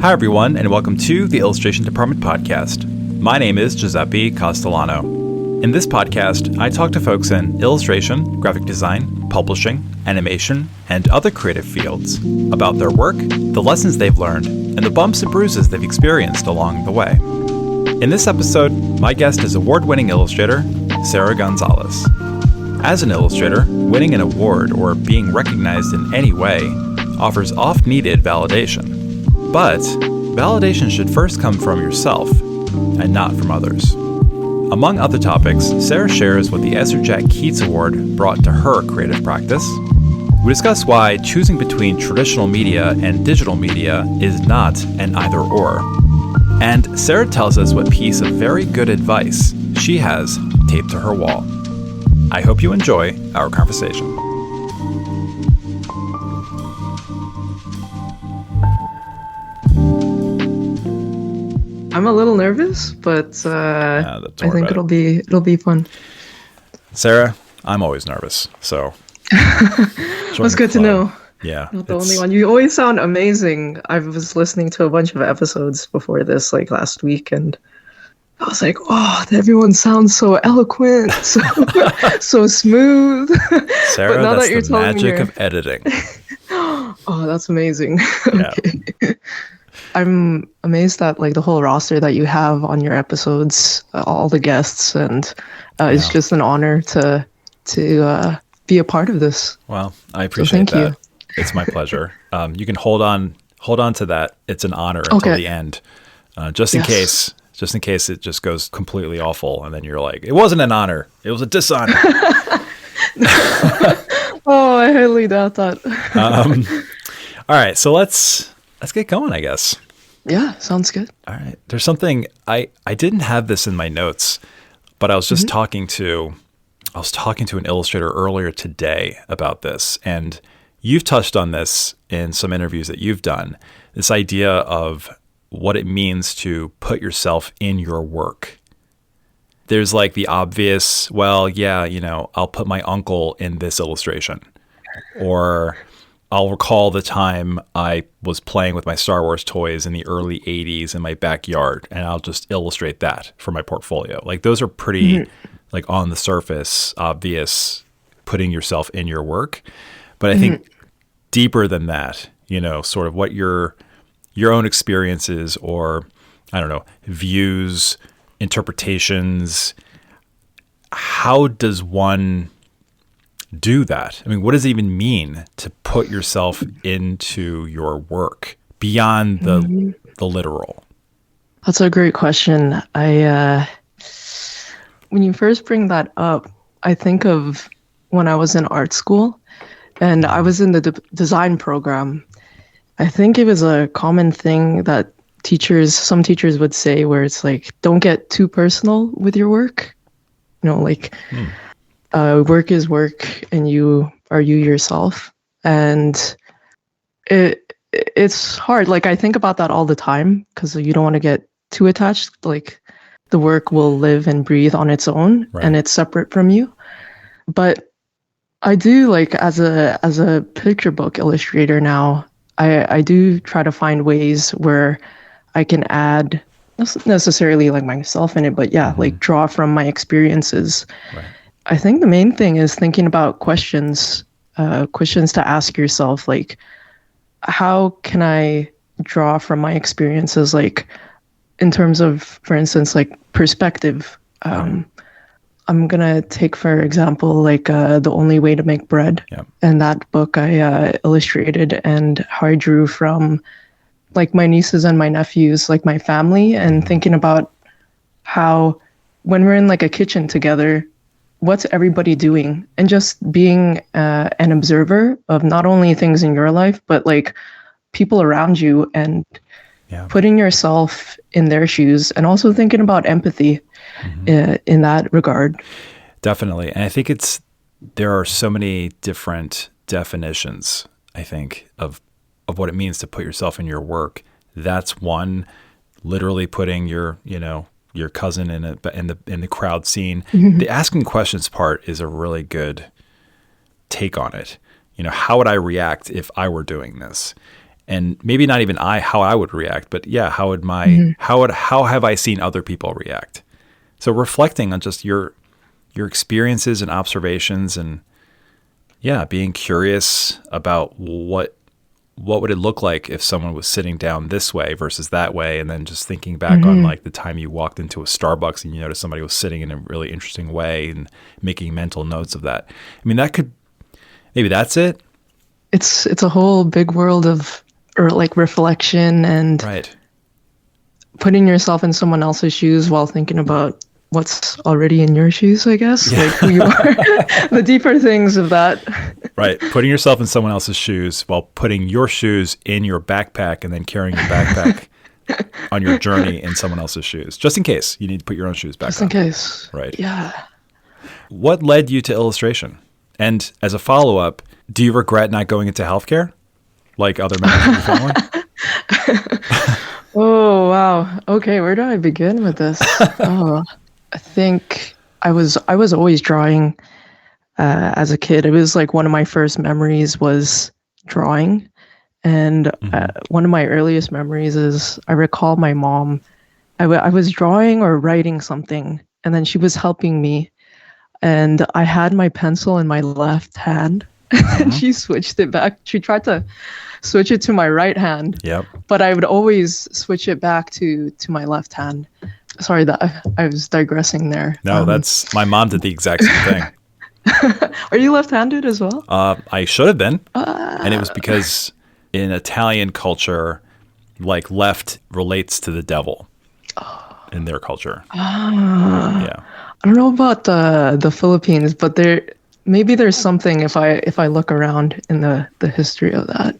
Hi, everyone, and welcome to the Illustration Department podcast. My name is Giuseppe Castellano. In this podcast, I talk to folks in illustration, graphic design, publishing, animation, and other creative fields about their work, the lessons they've learned, and the bumps and bruises they've experienced along the way. In this episode, my guest is award-winning illustrator Ezra Gonzales. As an illustrator, winning an award or being recognized in any way offers oft-needed validation. But validation should first come from yourself and not from others. Among other topics, Sarah shares what the Ezra Jack Keats Award brought to her creative practice. We discuss why choosing between traditional media and digital media is not an either-or. And Sarah tells us what piece of very good advice she has taped to her wall. I hope you enjoy our conversation. I'm a little nervous, but I think it'll be fun. Sarah, I'm always nervous, so that's good to know. Yeah, not the only one. You always sound amazing. I was listening to a bunch of episodes before this, like last week, and I was like, "Oh, everyone sounds so eloquent, so smooth." Sarah, that's the magic of editing. Oh, that's amazing. Yeah. Okay. I'm amazed at like the whole roster that you have on your episodes, all the guests, and it's just an honor to be a part of this. Well, I appreciate that. You. It's my pleasure. You can hold on to that. It's an honor until the end, just in case it just goes completely awful, and then you're like, it wasn't an honor, it was a dishonor. Oh, I highly doubt that. All right, so let's get going, I guess. Yeah, sounds good. All right. There's something I didn't have this in my notes, but I was just talking to an illustrator earlier today about this, and you've touched on this in some interviews that you've done. This idea of what it means to put yourself in your work. There's like the obvious, well, yeah, I'll put my uncle in this illustration, or I'll recall the time I was playing with my Star Wars toys in the early 80s in my backyard, and I'll just illustrate that for my portfolio. Like those are pretty like on the surface, obvious, putting yourself in your work. But I think deeper than that, sort of what your own experiences or, I don't know, views, interpretations, how does one do that? I mean, what does it even mean to put yourself into your work beyond the literal? That's a great question. When you first bring that up, I think of when I was in art school and I was in the design program. I think it was a common thing that some teachers would say, where it's like, don't get too personal with your work. Work is work, and you are you yourself. And it's hard. Like, I think about that all the time because you don't want to get too attached. Like, the work will live and breathe on its own, and it's separate from you. But I do, like, as a picture book illustrator now, I do try to find ways where I can add, not necessarily like myself in it, but like draw from my experiences. Right. I think the main thing is thinking about questions to ask yourself, like, how can I draw from my experiences, like, in terms of, for instance, like perspective. I'm going to take, for example, like The Only Way to Make Bread. Yep. And that book I illustrated, and how I drew from, like, my nieces and my nephews, like my family, and thinking about how when we're in like a kitchen together, what's everybody doing, and just being an observer of not only things in your life, but like people around you, and putting yourself in their shoes, and also thinking about empathy in that regard. Definitely. And I think there are so many different definitions, I think, of what it means to put yourself in your work. That's one, literally putting your cousin in the crowd scene. The asking questions part is a really good take on it. How would I react if I were doing this? And maybe not even how I would react, but yeah, how have I seen other people react? So reflecting on just your experiences and observations, and yeah, being curious about what would it look like if someone was sitting down this way versus that way, and then just thinking back on like the time you walked into a Starbucks and you noticed somebody was sitting in a really interesting way and making mental notes of that. I mean, maybe that's it. It's a whole big world of like reflection and putting yourself in someone else's shoes while thinking about what's already in your shoes, I guess, like who you are, the deeper things of that. Right. Putting yourself in someone else's shoes while putting your shoes in your backpack and then carrying your backpack on your journey in someone else's shoes, just in case you need to put your own shoes back on. Just in case. Right. Yeah. What led you to illustration? And as a follow-up, do you regret not going into healthcare like other members of your family? Oh, wow. Okay, where do I begin with this? I think I was always drawing as a kid. It was like one of my first memories was drawing. And one of my earliest memories is I recall my mom, I was drawing or writing something, and then she was helping me. And I had my pencil in my left hand, and she switched it back. She tried to switch it to my right hand. Yep. But I would always switch it back to my left hand. Sorry that I was digressing there. No, that's my mom did the exact same thing. Are you left-handed as well? I should have been. And it was because in Italian culture, like left relates to the devil in their culture. Yeah. I don't know about the Philippines, but there's something if I look around in the history of that.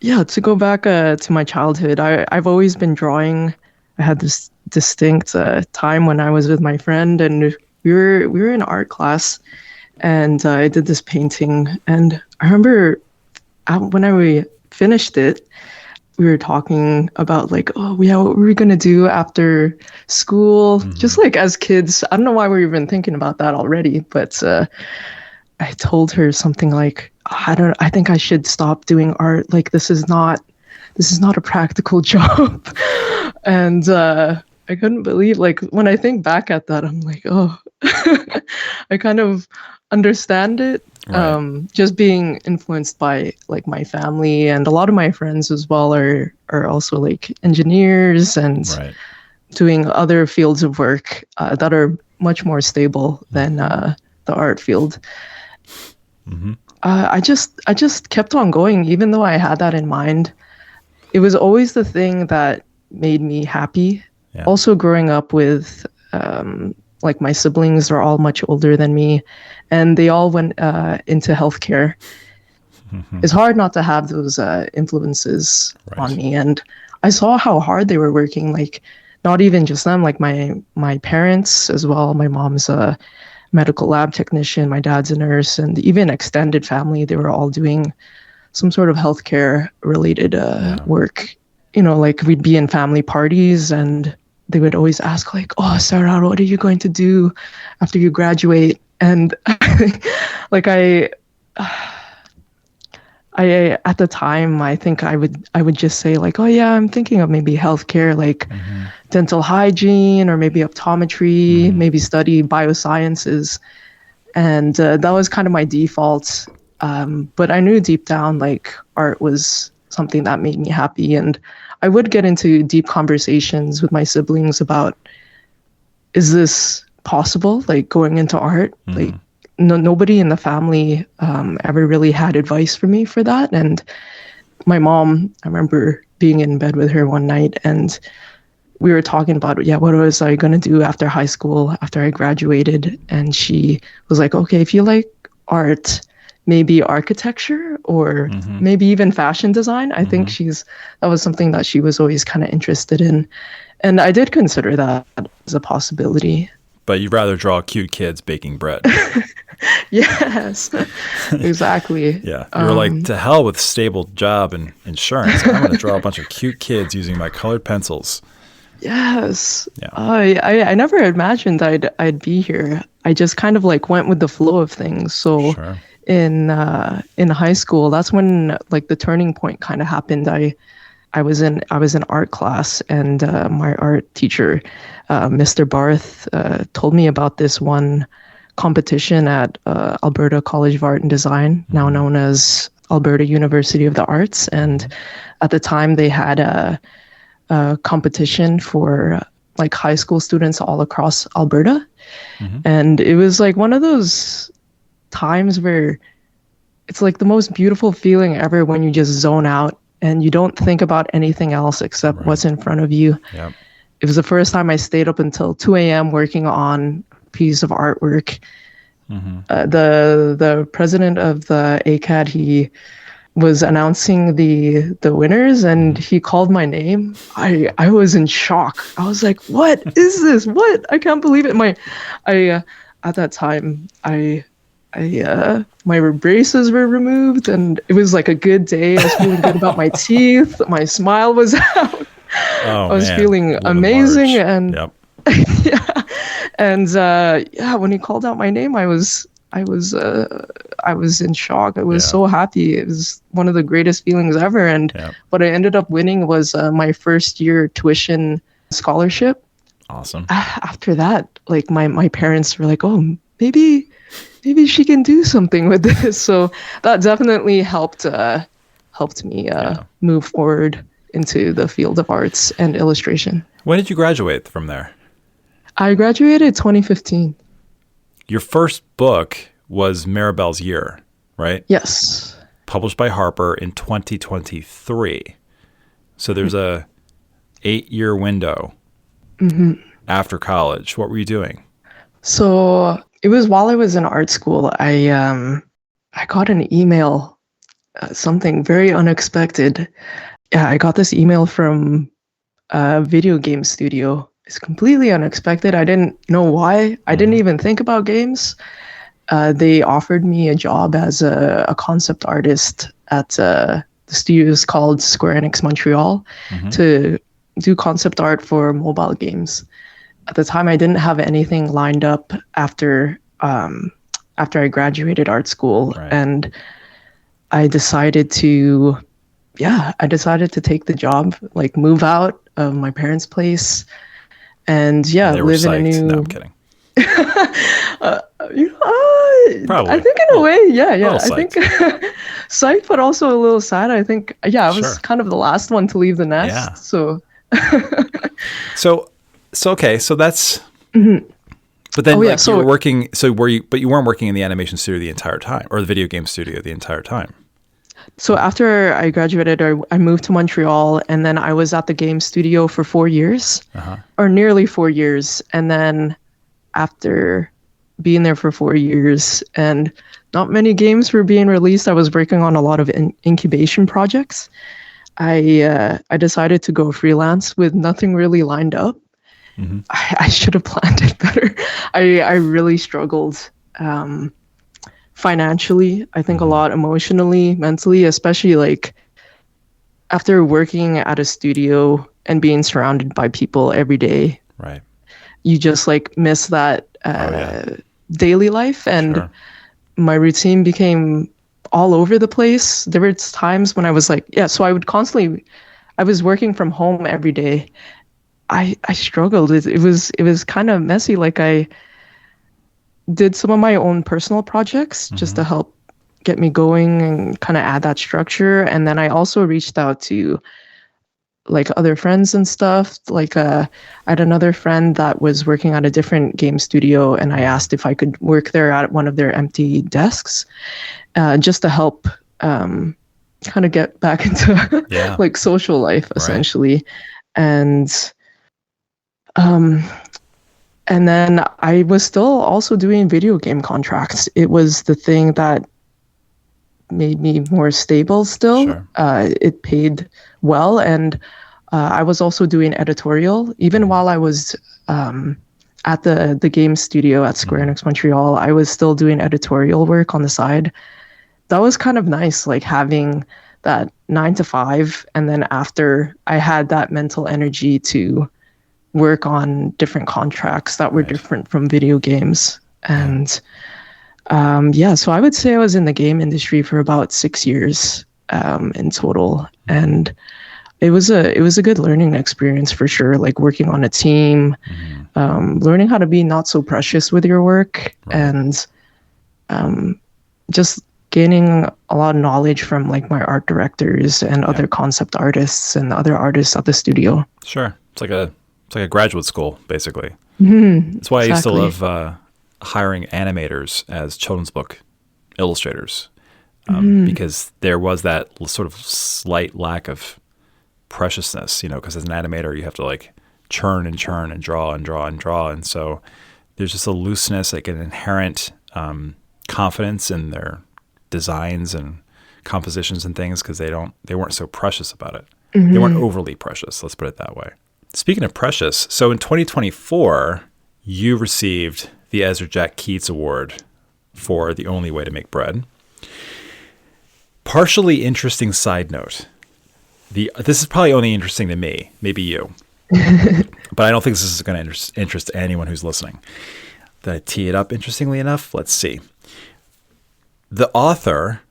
Yeah, to go back to my childhood, I've always been drawing. I had this distinct time when I was with my friend, and we were in art class, and I did this painting. And I remember when we finished it, we were talking about like, oh yeah, what were we gonna do after school? Just like as kids, I don't know why we were even thinking about that already, but I told her something like, I think I should stop doing art. Like this is not a practical job. And I couldn't believe, like when I think back at that, I'm like, oh, I kind of understand it. Right. Just being influenced by like my family, and a lot of my friends as well are also like engineers and doing other fields of work that are much more stable than the art field. I just kept on going, even though I had that in mind. It was always the thing that made me happy. Yeah. Also growing up with like my siblings are all much older than me, and they all went into healthcare. It's hard not to have those influences on me. And I saw how hard they were working, like not even just them, like my parents as well. My mom's a medical lab technician, my dad's a nurse, and even extended family, they were all doing some sort of healthcare related work. You know, like we'd be in family parties and they would always ask like, oh, Sarah, what are you going to do after you graduate? And like I at the time, I think I would just say like, oh yeah, I'm thinking of maybe healthcare, like dental hygiene or maybe optometry, maybe study biosciences. And that was kind of my default. But I knew deep down like art was something that made me happy. And I would get into deep conversations with my siblings about, is this possible? Like going into art? Like nobody in the family ever really had advice for me for that. And my mom, I remember being in bed with her one night and we were talking about, what was I going to do after high school, after I graduated? And she was like, okay, if you like art, maybe architecture or maybe even fashion design. I think that was something that she was always kind of interested in. And I did consider that as a possibility. But you'd rather draw cute kids baking bread. Yes, exactly. Yeah. You were like, to hell with stable job and insurance. I'm going to draw a bunch of cute kids using my colored pencils. Yes. Yeah. I never imagined I'd be here. I just kind of like went with the flow of things. So in high school, that's when like the turning point kind of happened. I was in art class, and my art teacher, Mr. Barth, told me about this one competition at Alberta College of Art and Design, now known as Alberta University of the Arts. And at the time, they had a competition for like high school students all across Alberta. And it was like one of those times where it's like the most beautiful feeling ever when you just zone out and you don't think about anything else except what's in front of you. Yep. It was the first time I stayed up until 2 a.m. working on a piece of artwork. The president of the ACAD, he was announcing the winners, and he called my name. I was in shock. I was like, "What is this? What? I can't believe it!" At that time, my braces were removed, and it was like a good day. I was feeling good about my teeth. My smile was out. I was feeling amazing, and yeah. And when he called out my name, I was in shock. I was so happy. It was one of the greatest feelings ever. And what I ended up winning was my first year tuition scholarship. Awesome. After that, like my parents were like, "Oh, maybe she can do something with this." So that definitely helped me move forward into the field of arts and illustration. When did you graduate from there? I graduated 2015. Your first book was Maribel's Year, right? Yes. Published by Harper in 2023. So there's a 8-year window after college. What were you doing? So it was while I was in art school. I got an email, something very unexpected. Yeah, I got this email from a video game studio. It's completely unexpected. I didn't know why. I didn't even think about games. They offered me a job as a concept artist at the studios called Square Enix Montreal to do concept art for mobile games. At the time, I didn't have anything lined up after I graduated art school, and I decided to take the job, like move out of my parents' place. And live in a new. No, I'm kidding. Probably. I think in a way, yeah. I think psyched, but also a little sad. I think, I was kind of the last one to leave the nest. Yeah. So. Okay. So that's. But then, you were working. So were you? But you weren't working in the animation studio the entire time, or the video game studio the entire time. So after I graduated, I moved to Montreal, and then I was at the game studio for 4 years, or nearly 4 years. And then after being there for 4 years and not many games were being released, I was working on a lot of incubation projects. I decided to go freelance with nothing really lined up. I should have planned it better. I really struggled. Financially, I think a lot, emotionally, mentally, especially like after working at a studio and being surrounded by people every day. Right. You just like miss that daily life, and my routine became all over the place. There were times when I was like, so I was working from home every day. I struggled. It was kind of messy. Like I did some of my own personal projects just to help get me going and kind of add that structure. And then I also reached out to like other friends and stuff. Like I had another friend that was working at a different game studio, and I asked if I could work there at one of their empty desks, just to help kind of get back into like social life essentially. And then I was still also doing video game contracts. It was the thing that made me more stable still. It paid well. And I was also doing editorial. Even while I was at the game studio at Square Enix Montreal, I was still doing editorial work on the side. That was kind of nice, like having that 9 to 5. And then after, I had that mental energy to work on different contracts that were different from video games. And Yeah, so I would say I was in the game industry for about 6 years in total, and it was a good learning experience for sure. Like working on a team, learning how to be not so precious with your work, and just gaining a lot of knowledge from like my art directors and other concept artists and other artists at the studio. Sure, it's like a graduate school basically. Mm-hmm, That's why exactly. I used to love hiring animators as children's book illustrators, because there was that sort of slight lack of preciousness, because as an animator you have to like churn and churn and draw and draw and draw, and so there's just a looseness, like an inherent confidence in their designs and compositions and things because they weren't so precious about it. They weren't overly precious, let's put it that way. Speaking of precious, so in 2024 you received the Ezra Jack Keats Award for The Only Way to Make Bread. Partially interesting side note. This is probably only interesting to me, maybe you, but I don't think this is going to interest anyone who's listening. Did I tee it up interestingly enough? Let's see. The author,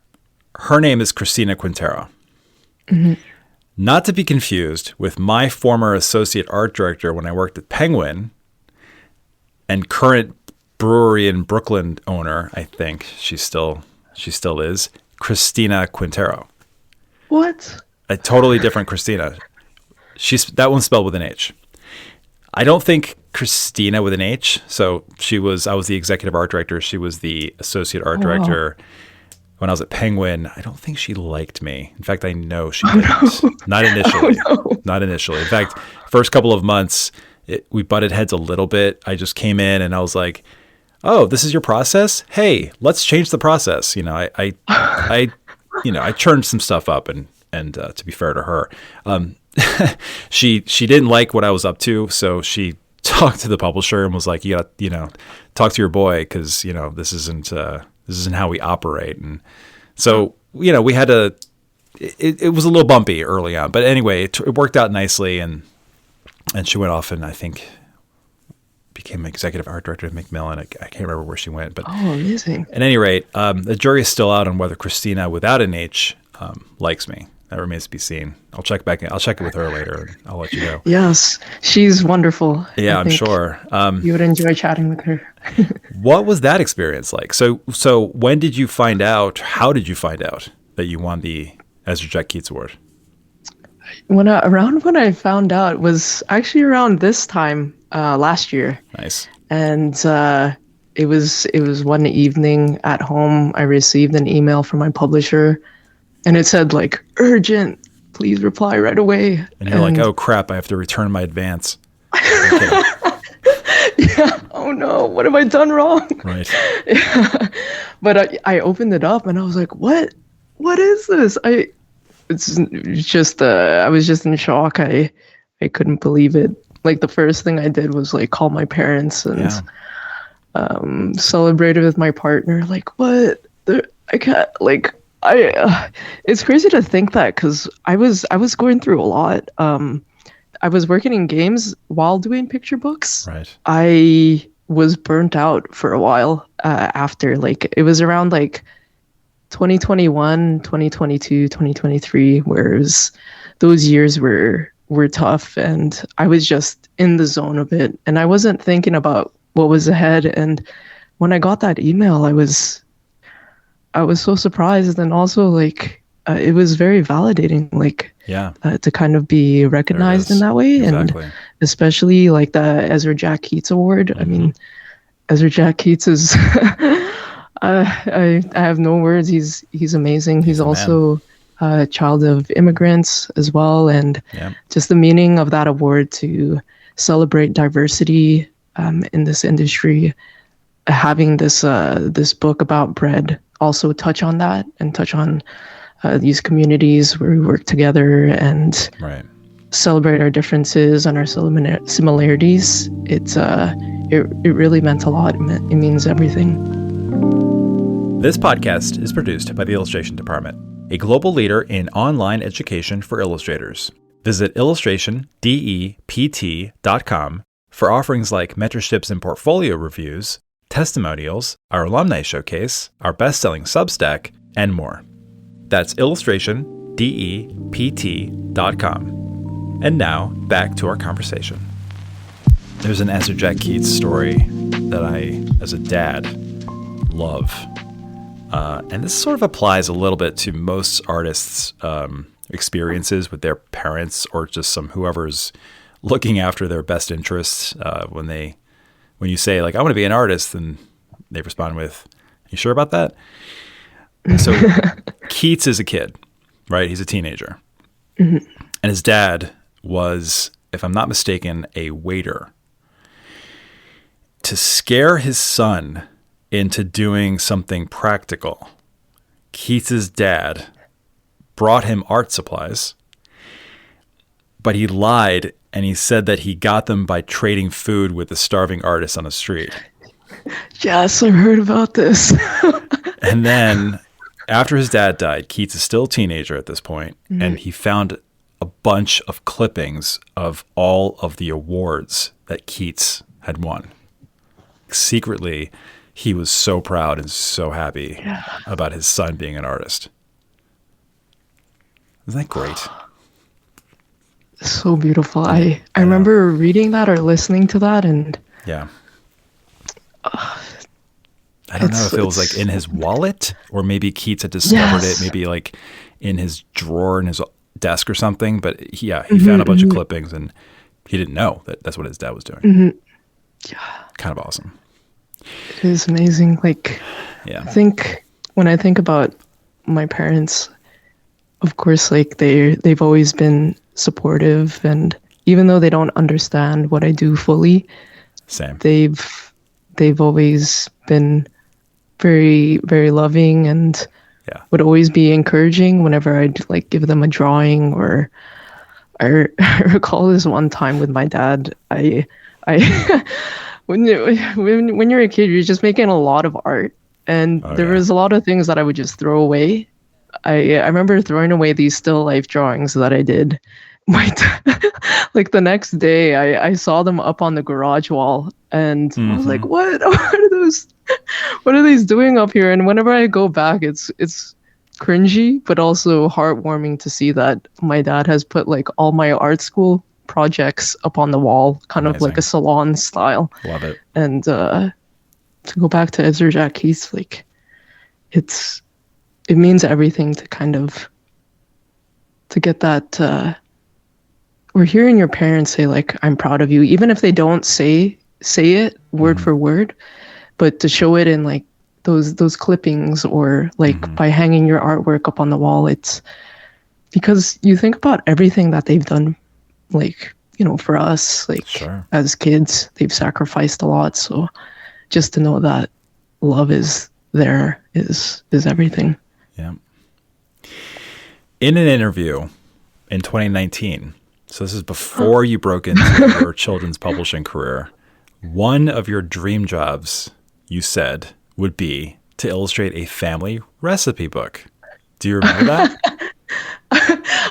her name is Cristina Quintero. Not to be confused with my former associate art director when I worked at Penguin and current brewery in Brooklyn owner, I think she still is, Cristina Quintero. What? A totally different Christina. That one's spelled with an H. I don't think Christina with an H. So I was the executive art director. She was the associate art director. Wow. When I was at Penguin, I don't think she liked me. In fact, I know she didn't. No. Not initially. Not initially. In fact, first couple of months, we butted heads a little bit. I just came in and I was like, "Oh, this is your process? Hey, let's change the process." I churned some stuff up, and to be fair to her, she didn't like what I was up to, so she talked to the publisher and was like, "You got talk to your boy because this isn't how we operate." And so we had to. It was a little bumpy early on, but anyway, it worked out nicely, and she went off and I think became executive art director of Macmillan. I can't remember where she went, but amazing. At any rate, the jury is still out on whether Christina without an H likes me. That remains to be seen. I'll check it with her later, and I'll let you know. Yes, she's wonderful. Yeah, I'm sure. You would enjoy chatting with her. What was that experience like? So when did you find out? How did you find out that you won the Ezra Jack Keats Award? When I found out was actually around this time last year. Nice. And it was one evening at home. I received an email from my publisher. And it said, like, urgent, please reply right away. And you're like, oh, crap, I have to return my advance. Yeah, oh, no, what have I done wrong? Right. Yeah. But I opened it up, and I was like, what is this? I was just in shock. I couldn't believe it. Like, the first thing I did was, like, call my parents and celebrated with my partner. Like, what? I can't, like... it's crazy to think that because I was going through a lot. I was working in games while doing picture books. Right. I was burnt out for a while after, like, it was around like 2021, 2022, 2023, whereas those years were tough, and I was just in the zone a bit, and I wasn't thinking about what was ahead. And when I got that email, I was so surprised, and also like it was very validating, like to kind of be recognized in that way. Exactly. And especially like the Ezra Jack Keats Award. I mean, Ezra Jack Keats is I have no words. He's amazing. He's also a child of immigrants as well, and just the meaning of that award to celebrate diversity in this industry. Having this book about bread also touch on that and touch on these communities where we work together and celebrate our differences and our similarities. It really meant a lot. It means everything. This podcast is produced by the Illustration Department, a global leader in online education for illustrators. Visit illustrationdept.com for offerings like mentorships and portfolio reviews, testimonials, our alumni showcase, our best-selling Substack, and more. That's illustrationdept.com. And now, back to our conversation. There's an Ezra Jack Keats story that I, as a dad, love. And this sort of applies a little bit to most artists' experiences with their parents or just whoever's looking after their best interests. When you say, like, I want to be an artist, and they respond with, you sure about that? So Keats is a kid, right? He's a teenager. Mm-hmm. And his dad was, if I'm not mistaken, a waiter. To scare his son into doing something practical, Keats's dad brought him art supplies, but he lied and he said that he got them by trading food with the starving artists on the street. Yes, I heard about this. And then after his dad died, Keats is still a teenager at this point, mm-hmm. and he found a bunch of clippings of all of the awards that Keats had won. Secretly, he was so proud and so happy about his son being an artist. Isn't that great? So beautiful. I remember reading that or listening to that, and I don't know if it was like in his wallet, or maybe Keats had discovered it, maybe like in his drawer in his desk or something. But he found a bunch of clippings, and he didn't know that that's what his dad was doing. Mm-hmm. Yeah, kind of awesome. It is amazing. Like, I think when I think about my parents, of course, like they've always been supportive, and even though they don't understand what I do fully, they've always been very, very loving, and would always be encouraging whenever I'd like give them a drawing. Or I recall this one time with my dad. I when you're a kid, you're just making a lot of art, and there was a lot of things that I would just throw away. I remember throwing away these still life drawings that I did. Like the next day, I saw them up on the garage wall, and I was like, "What? What are those? What are these doing up here?" And whenever I go back, it's cringy, but also heartwarming to see that my dad has put like all my art school projects up on the wall, kind of like a salon style. Love it. And to go back to Ezra Jack Keats, like it means everything to kind of to get that. Or hearing your parents say like, "I'm proud of you," even if they don't say it word for word, but to show it in like those clippings, or like by hanging your artwork up on the wall. It's because you think about everything that they've done, like, you know, for us, like as kids, they've sacrificed a lot. So just to know that love is there is everything. Yeah. In an interview in 2019, so this is before you broke into your children's publishing career, one of your dream jobs, you said, would be to illustrate a family recipe book. Do you remember that?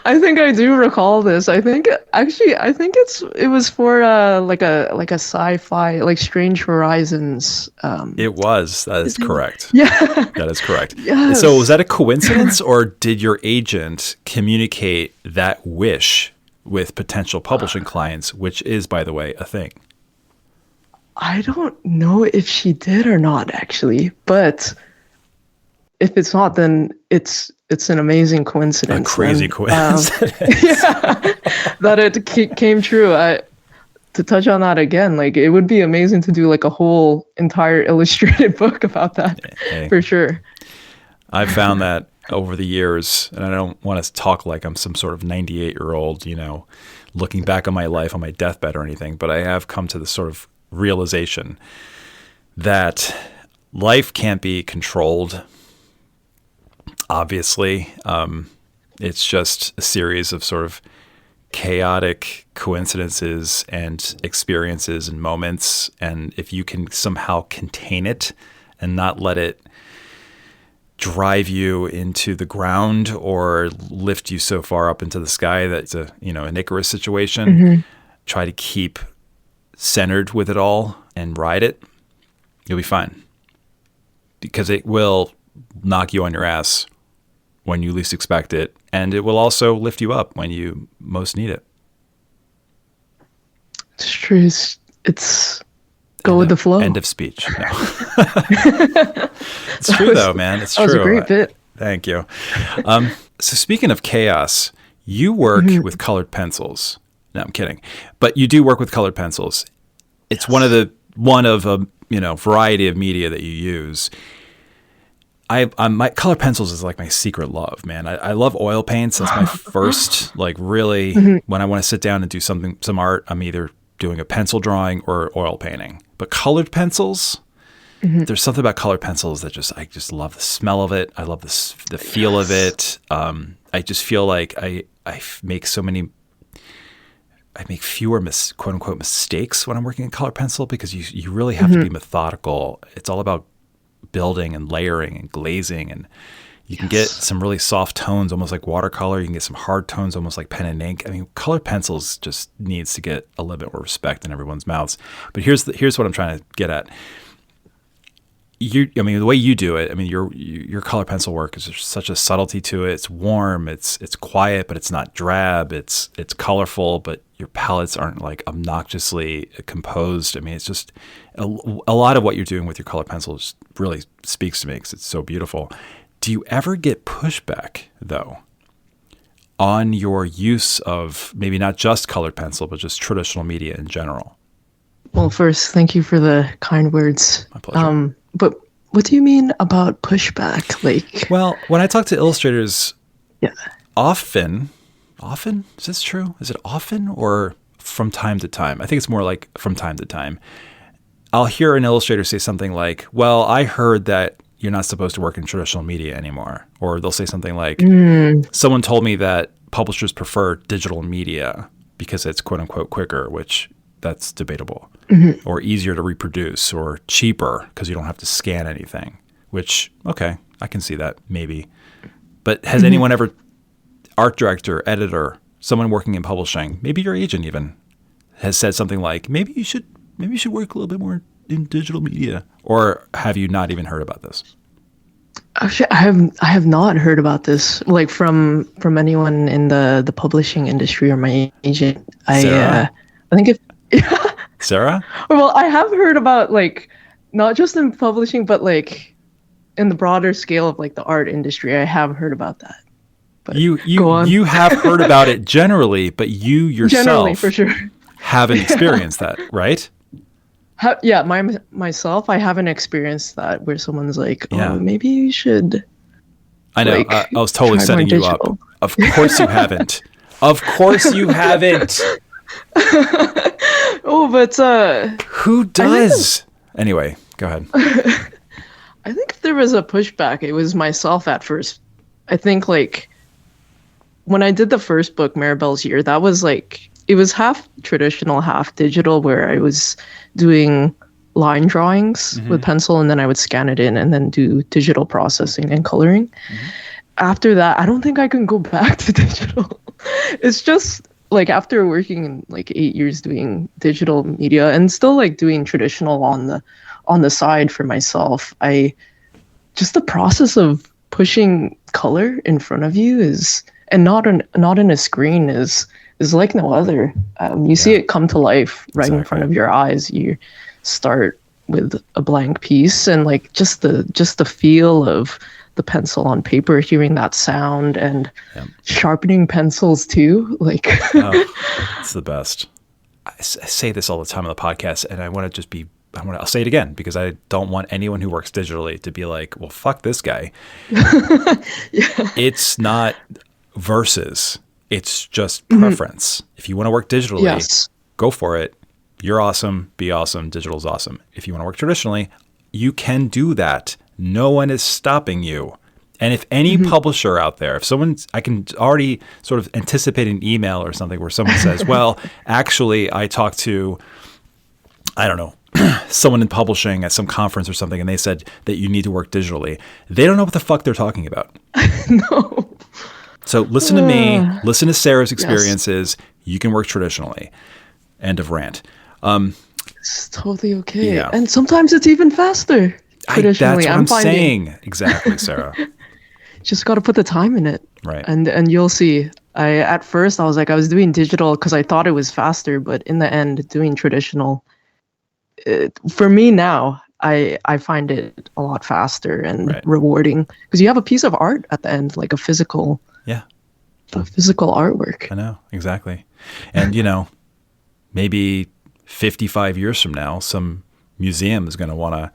I think I do recall this. I think it was for like a sci-fi, like Strange Horizons. It was. That is correct. Yeah. That is correct. Yes. So was that a coincidence, or did your agent communicate that wish with potential publishing clients, which is, by the way, a thing? I don't know if she did or not, actually, but if it's not, then it's an amazing coincidence. A crazy coincidence. That it came true. To touch on that again, like it would be amazing to do like a whole entire illustrated book about that, for sure. I've found that over the years, and I don't want to talk like I'm some sort of 98-year-old, you know, looking back on my life on my deathbed or anything, but I have come to this sort of realization that life can't be controlled. Obviously, it's just a series of sort of chaotic coincidences and experiences and moments. And if you can somehow contain it and not let it drive you into the ground or lift you so far up into the sky that it's an Icarus situation, try to keep centered with it all and ride it, You'll be fine. Because it will knock you on your ass when you least expect it, and it will also lift you up when you most need it. It's true. It's go with the flow. End of speech. No. It's true, though, man. It's true. That was a great bit. Thank you. So speaking of chaos, you work with colored pencils. No, I'm kidding. But you do work with colored pencils. It's one of a variety of media that you use. My color pencils is like my secret love, man. I love oil paints. That's my first, really, when I want to sit down and do some art, I'm either doing a pencil drawing or oil painting. But colored pencils, there's something about colored pencils that I just love the smell of it. I love the feel of it. I just feel like I make fewer quote unquote mistakes when I'm working in color pencil, because you really have to be methodical. It's all about building and layering and glazing, and you can get some really soft tones, almost like watercolor. You can get some hard tones, almost like pen and ink. I mean, colored pencils just needs to get a little bit more respect in everyone's mouths. But here's what I'm trying to get at. The way you do it, your color pencil work is such a subtlety to it. It's warm, it's quiet, but it's not drab. It's colorful, but your palettes aren't like obnoxiously composed. It's just a lot of what you're doing with your color pencils really speaks to me because it's so beautiful. Do you ever get pushback, though, on your use of maybe not just colored pencil, but just traditional media in general? Well, first, thank you for the kind words. My pleasure. But what do you mean about pushback? Well, when I talk to illustrators, often, is this true? Is it often or from time to time? I think it's more like from time to time. I'll hear an illustrator say something like, well, I heard that you're not supposed to work in traditional media anymore. Or they'll say something like, someone told me that publishers prefer digital media because it's quote unquote quicker, which that's debatable, or easier to reproduce, or cheaper because you don't have to scan anything, which, okay, I can see that maybe. But has anyone ever, art director, editor, someone working in publishing, maybe your agent even, has said something like, maybe you should work a little bit more in digital media? Or have you not even heard about this? Actually, I have not heard about this, like from anyone in the publishing industry or my agent. I think if Sarah? Well, I have heard about, like, not just in publishing, but like in the broader scale of like the art industry. I have heard about that. But you have heard about it generally, but you yourself generally, for sure, haven't experienced that, right? Myself, I haven't experienced that where someone's like, oh, maybe you should. I know. I was totally setting you up. Of course you haven't. Of course you haven't. Oh, but who does? Anyway, go ahead. I think if there was a pushback, it was myself at first. I think like when I did the first book, Maribel's Year, that was like, it was half traditional, half digital, where I was doing line drawings with pencil, and then I would scan it in and then do digital processing and coloring. After that, I don't think I can go back to digital. It's just like after working in like 8 years doing digital media and still like doing traditional on the side for myself, just the process of pushing color in front of you and not in a screen is like no other. You see it come to life right in front of your eyes. You start with a blank piece, and like just the feel of the pencil on paper, hearing that sound, and sharpening pencils too. Like, it's the best. I say this all the time on the podcast, and I'll say it again because I don't want anyone who works digitally to be like, well, fuck this guy. It's not versus. It's just preference. If you want to work digitally, go for it. You're awesome. Be awesome. Digital's awesome. If you want to work traditionally, you can do that. No one is stopping you. And if any publisher out there, I can already sort of anticipate an email or something where someone says, well, actually, I talked to, I don't know, someone in publishing at some conference or something, and they said that you need to work digitally. They don't know what the fuck they're talking about. No. So listen to me, listen to Sarah's experiences. You can work traditionally. End of rant. It's totally okay. Yeah. And sometimes it's even faster. Traditionally, That's what I'm I'm finding. saying. Exactly, Sarah. Just got to put the time in it. Right. And you'll see. At first I was doing digital because I thought it was faster, but in the end, doing traditional, for me now, I find it a lot faster and rewarding because you have a piece of art at the end, like a physical artwork. I know, exactly. And maybe 55 years from now, some museum is going to want to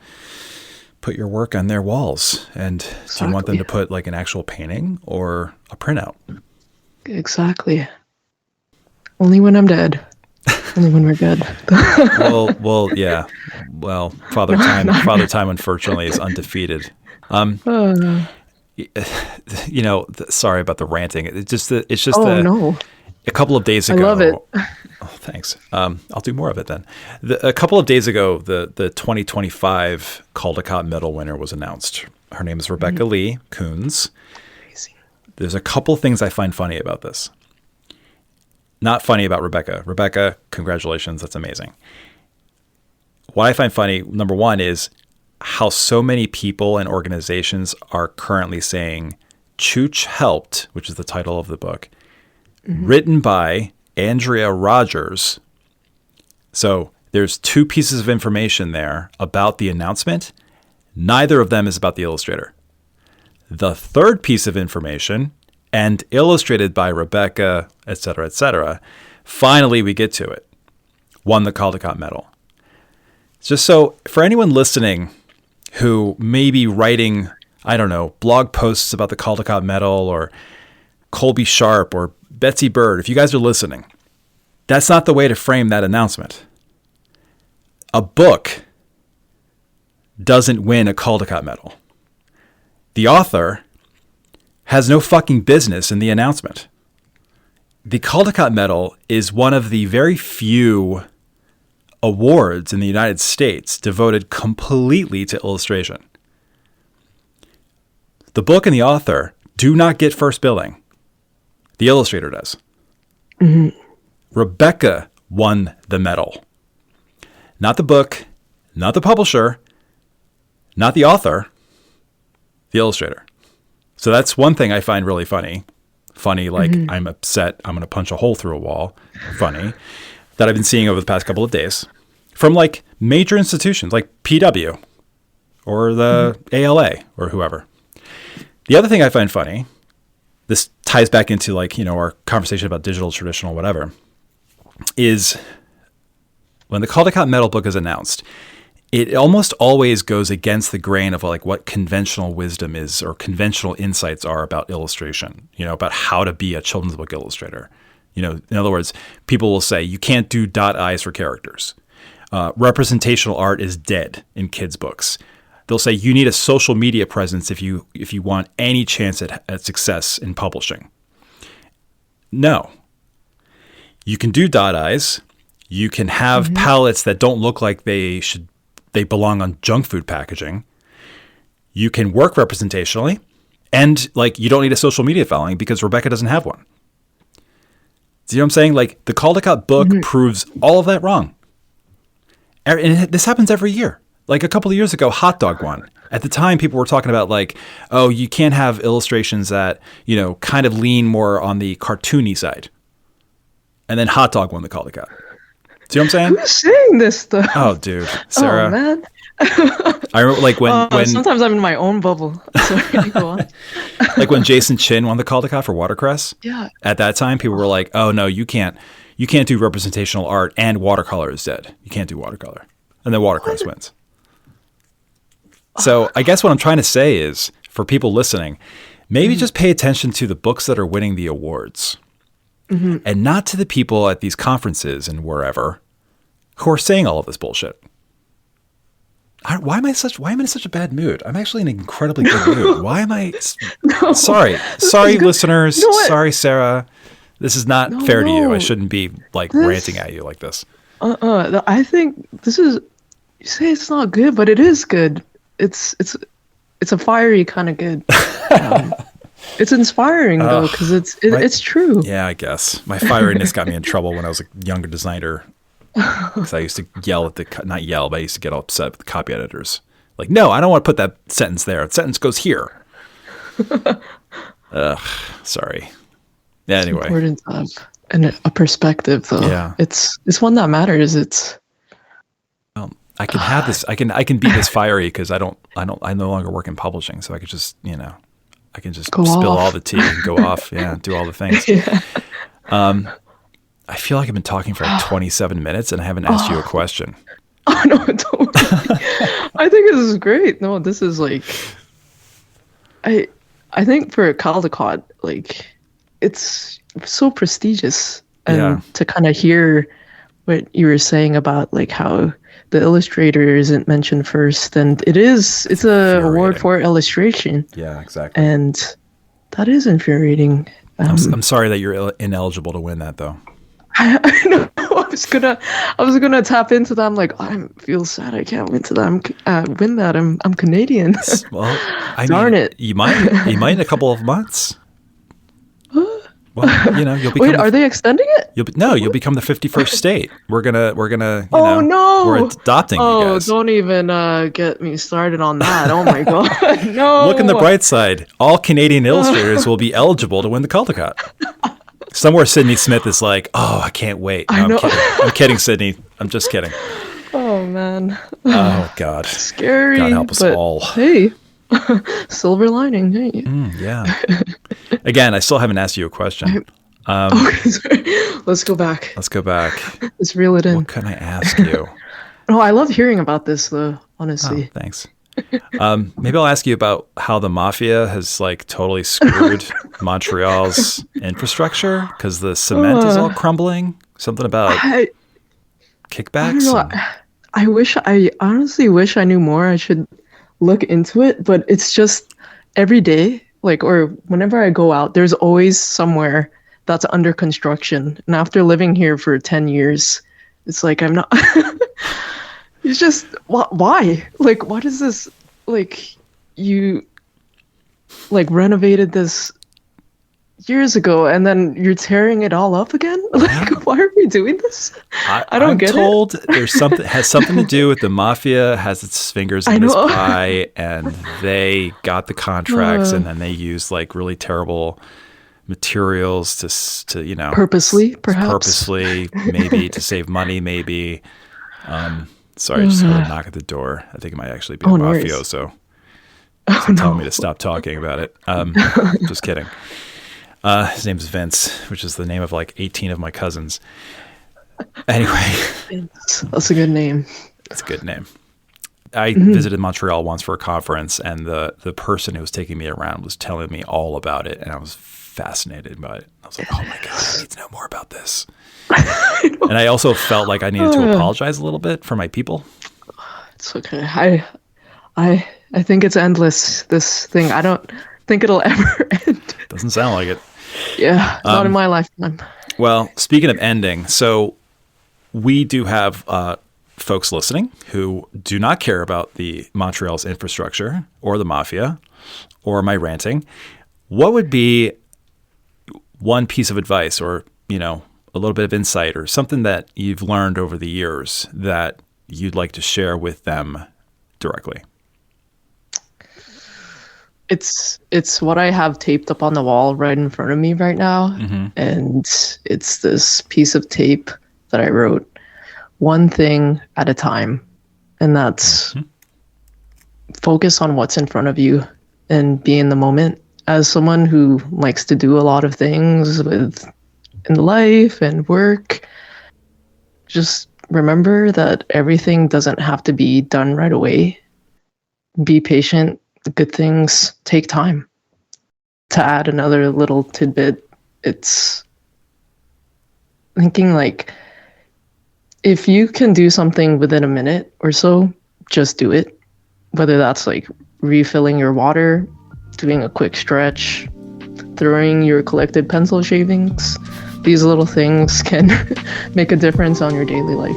put your work on their walls. And do you want them to put like an actual painting or a printout? Exactly. Only when I'm dead. Only when we're dead. well, yeah. Well, Father Time, unfortunately, is undefeated. Sorry about the ranting. It's just no. A couple of days ago. I love it. Oh, thanks. I'll do more of it then. A couple of days ago, the 2025 Caldecott Medal winner was announced. Her name is Rebecca Lee Kunz. Amazing. There's a couple things I find funny about this. Not funny about Rebecca. Rebecca, congratulations. That's amazing. What I find funny, number one, is how so many people and organizations are currently saying Chooch Helped, which is the title of the book, written by Andrea Rogers. So there's two pieces of information there about the announcement. Neither of them is about the illustrator. The third piece of information, and illustrated by Rebecca, et cetera, finally we get to it, won the Caldecott Medal. Just so, for anyone listening who may be writing, I don't know, blog posts about the Caldecott Medal or Colby Sharp or Betsy Bird, if you guys are listening, that's not the way to frame that announcement. A book doesn't win a Caldecott Medal. The author has no fucking business in the announcement. The Caldecott Medal is one of the very few awards in the United States devoted completely to illustration. The book and the author do not get first billing. The illustrator does. Rebecca won the medal. Not the book, not the publisher, not the author, the illustrator. So that's one thing I find really funny. Funny, like I'm upset, I'm going to punch a hole through a wall. Funny. That I've been seeing over the past couple of days. From like major institutions like PW or the ALA or whoever. The other thing I find funny, this ties back into like, our conversation about digital, traditional, whatever, is when the Caldecott Medal book is announced, it almost always goes against the grain of like what conventional wisdom is or conventional insights are about illustration, about how to be a children's book illustrator. In other words, people will say you can't do dot eyes for characters. Representational art is dead in kids' books. They'll say you need a social media presence if you want any chance at success in publishing. No. You can do dot eyes. You can have palettes that don't look like they belong on junk food packaging. You can work representationally, and like you don't need a social media following because Rebecca doesn't have one. See what I'm saying? Like the Caldecott book proves all of that wrong. And this happens every year. Like a couple of years ago, Hot Dog won. At the time, people were talking about like, oh, you can't have illustrations that, kind of lean more on the cartoony side. And then Hot Dog won the Caldecott. See what I'm saying? Who's saying this stuff? Oh, dude. Sarah. Oh, man. I remember like when sometimes I'm in my own bubble. Sorry, go on. Like when Jason Chin won the Caldecott for watercress. Yeah. At that time, people were like, oh, no, you can't do representational art and watercolor is dead. You can't do watercolor. And then watercress wins. So I guess what I'm trying to say is for people listening, maybe just pay attention to the books that are winning the awards and not to the people at these conferences and wherever who are saying all of this bullshit. Why am I in such a bad mood? I'm actually in an incredibly good mood. Why am I? Sorry, listeners. Sorry, Sarah. This is not fair to you. I shouldn't be like ranting at you like this. I think this is. You say it's not good, but it is good. It's a fiery kind of good. It's inspiring though, because it's true. Yeah, I guess my fieriness got me in trouble when I was a younger designer Because I used to yell at not yell, but I used to get upset with the copy editors. Like, no, I don't want to put that sentence there. The sentence goes here. Ugh, sorry. Yeah, anyway. It's important to have a perspective, though. Yeah. It's one that matters. It's. I can have this. I can be this fiery because I no longer work in publishing, so I could just, I can just spill all the tea and go off. Yeah, do all the things. Yeah. I feel like I've been talking for like 27 minutes and I haven't asked you a question. Oh no, don't worry. I think this is great. No, this is like, I think for Caldecott, like, it's so prestigious, and to kind of hear what you were saying about like how the illustrator isn't mentioned first, and it's a award for illustration. Yeah, exactly. And that is infuriating. I'm sorry that you're ineligible to win that, though. I know. I was gonna tap into that. I'm like, I feel sad. I can't win that. I'm Canadian. Well, Darn it. You might in a couple of months. Well, you'll become. Wait, are they extending it? You'll become the 51st state. We're gonna. Oh no! We're adopting you guys. Oh, don't even get me started on that. Oh my god, no! Look on the bright side. All Canadian illustrators will be eligible to win the Caldecott. Somewhere Sydney Smith is like, oh, I can't wait. No, I'm kidding. I'm kidding, Sydney. I'm just kidding. Oh man. Oh God. Scary. God help us all. Hey. Silver lining. Hey. Yeah. Again, I still haven't asked you a question. Okay, sorry. Let's go back. Let's reel it in. What can I ask you? Oh, I love hearing about this, though, honestly. Oh, thanks. Maybe I'll ask you about how the mafia has like totally screwed Montreal's infrastructure because the cement is all crumbling. Something about kickbacks. I don't know. I honestly wish I knew more. I should look into it, but it's just every day, like, or whenever I go out, there's always somewhere that's under construction. And after living here for 10 years, it's like I'm not. It's just why? Like, what is this? Like, you like renovated this years ago, and then you're tearing it all up again. Like, why are we doing this? I don't get it. I'm told there's has something to do with the mafia has its fingers in this pie, and they got the contracts, and then they used like really terrible materials to purposely, maybe to save money, maybe. Sorry, I just heard a knock at the door. I think it might actually be a mafioso. Telling me to stop talking about it. Just kidding. His name's Vince, which is the name of like 18 of my cousins. Anyway. Vince. That's a good name. That's a good name. I visited Montreal once for a conference, and the person who was taking me around was telling me all about it, and I was fascinated by it. I was like, oh my God, I need to know more about this. And I also felt like I needed to apologize a little bit for my people. It's okay. I think it's endless, this thing. I don't think it'll ever end. Doesn't sound like it. Yeah, not in my lifetime. Well, speaking of ending, so we do have folks listening who do not care about the Montreal's infrastructure or the mafia or my ranting. What would be one piece of advice or, a little bit of insight or something that you've learned over the years that you'd like to share with them directly? It's what I have taped up on the wall right in front of me right now. Mm-hmm. And it's this piece of tape that I wrote, one thing at a time. And that's focus on what's in front of you and be in the moment. As someone who likes to do a lot of things in life and work, just remember that everything doesn't have to be done right away. Be patient. Good things take time. To add another little tidbit, it's thinking like, if you can do something within a minute or so, just do it. Whether that's like refilling your water, doing a quick stretch, throwing your collected pencil shavings, these little things can make a difference on your daily life.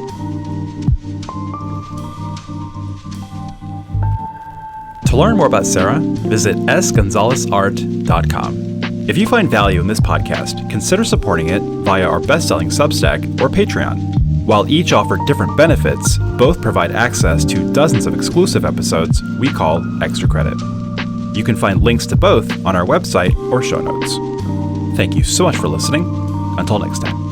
To learn more about Sarah, visit sgonzalesart.com. If you find value in this podcast, consider supporting it via our best-selling Substack or Patreon. While each offer different benefits, both provide access to dozens of exclusive episodes we call Extra Credit. You can find links to both on our website or show notes. Thank you so much for listening. Until next time.